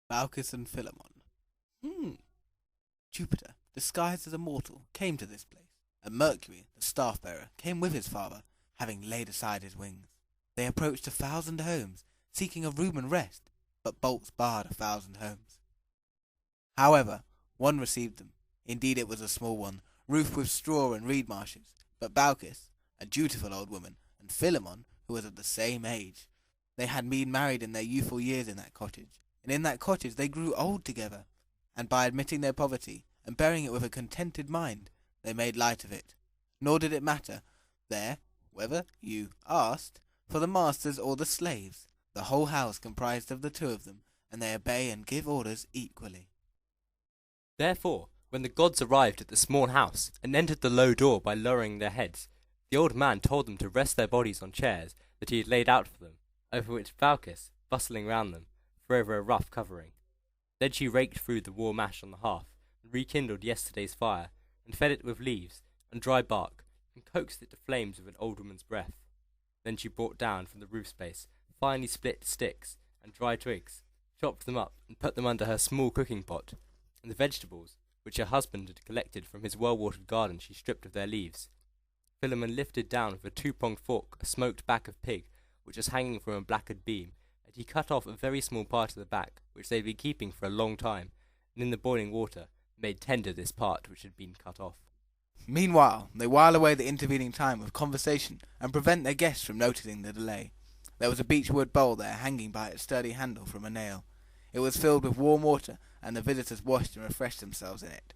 Baucis and Philemon. Hmm. Jupiter, disguised as a mortal, came to this place, and Mercury, the staff-bearer, came with his father, having laid aside his wings. They approached 1,000 homes, seeking a room and rest, but bolts barred 1,000 homes. However, one received them. Indeed, it was a small one, roofed with straw and reed marshes. But Baucis, a dutiful old woman, and Philemon, who was of the same age, they had been married in their youthful years in that cottage, and in that cottage they grew old together. And by admitting their poverty, and bearing it with a contented mind, they made light of it. Nor did it matter there whether you asked for the masters or the slaves. The whole house comprised of the two of them, and they obey and give orders equally. Therefore, when the gods arrived at the small house, and entered the low door by lowering their heads, the old man told them to rest their bodies on chairs that he had laid out for them, over which Baucis, bustling round them, threw over a rough covering. Then she raked through the warm ash on the hearth, and rekindled yesterday's fire, and fed it with leaves and dry bark, and coaxed it to flames with an old woman's breath. Then she brought down from the roof space finely split sticks and dry twigs, chopped them up, and put them under her small cooking pot, and the vegetables, which her husband had collected from his well-watered garden, she stripped of their leaves. Philemon lifted down with a two-pronged fork a smoked back of pig, which was hanging from a blackened beam, and he cut off a very small part of the back, which they had been keeping for a long time, and in the boiling water made tender this part which had been cut off. Meanwhile, they while away the intervening time with conversation, and prevent their guests from noticing the delay. There was a beechwood bowl there hanging by its sturdy handle from a nail. It was filled with warm water, and the visitors washed and refreshed themselves in it.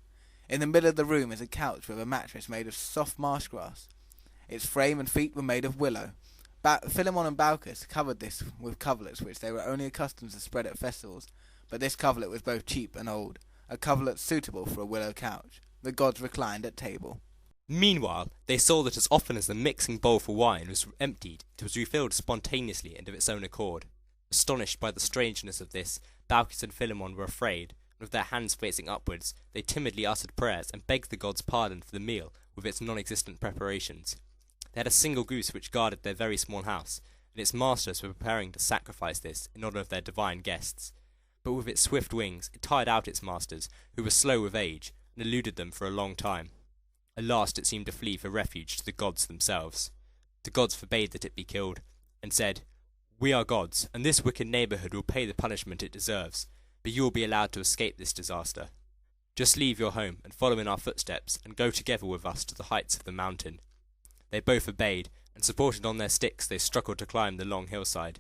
In the middle of the room is a couch with a mattress made of soft marsh grass. Its frame and feet were made of willow. Philemon and Baucis covered this with coverlets which they were only accustomed to spread at festivals, but this coverlet was both cheap and old, a coverlet suitable for a willow couch. The gods reclined at table. Meanwhile, they saw that as often as the mixing bowl for wine was emptied, it was refilled spontaneously and of its own accord. Astonished by the strangeness of this, Baucis and Philemon were afraid, and with their hands facing upwards, they timidly uttered prayers and begged the gods' pardon for the meal with its non-existent preparations. They had a single goose which guarded their very small house, and its masters were preparing to sacrifice this in honour of their divine guests. But with its swift wings it tired out its masters, who were slow with age, and eluded them for a long time. At last it seemed to flee for refuge to the gods themselves. The gods forbade that it be killed, and said, "We are gods, and this wicked neighbourhood will pay the punishment it deserves, but you will be allowed to escape this disaster. Just leave your home, and follow in our footsteps, and go together with us to the heights of the mountain." They both obeyed, and supported on their sticks they struggled to climb the long hillside.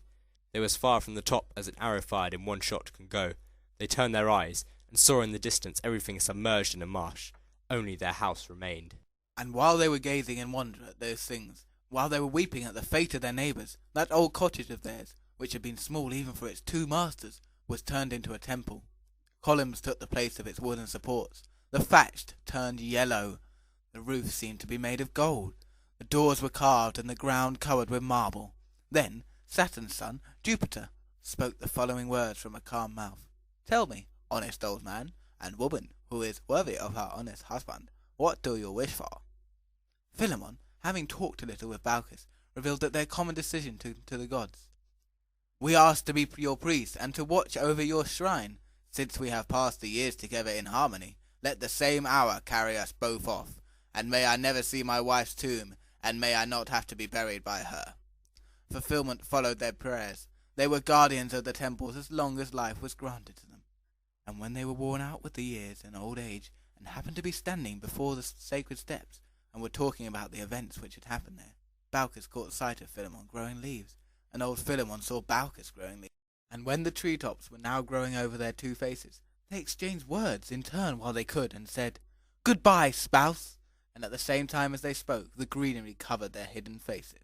They were as far from the top as an arrow fired in one shot can go. They turned their eyes, and saw in the distance everything submerged in a marsh. Only their house remained. And while they were gazing in wonder at those things, while they were weeping at the fate of their neighbours, that old cottage of theirs, which had been small even for its two masters, was turned into a temple. Columns took the place of its wooden supports. The thatch turned yellow. The roof seemed to be made of gold. The doors were carved and the ground covered with marble. Then Saturn's son, Jupiter, spoke the following words from a calm mouth. "Tell me, honest old man, and woman who is worthy of her honest husband, what do you wish for?" Philemon, having talked a little with Baucis, revealed that their common decision to the gods. "We ask to be your priest and to watch over your shrine. Since we have passed the years together in harmony, let the same hour carry us both off, and may I never see my wife's tomb, and may I not have to be buried by her." Fulfillment followed their prayers. They were guardians of the temples as long as life was granted to them. And when they were worn out with the years and old age, and happened to be standing before the sacred steps, and were talking about the events which had happened there, Baucis caught sight of Philemon growing leaves, and old Philemon saw Baucis growing leaves. And when the treetops were now growing over their two faces, they exchanged words in turn while they could, and said, "Goodbye, spouse!" And at the same time as they spoke, the greenery covered their hidden faces.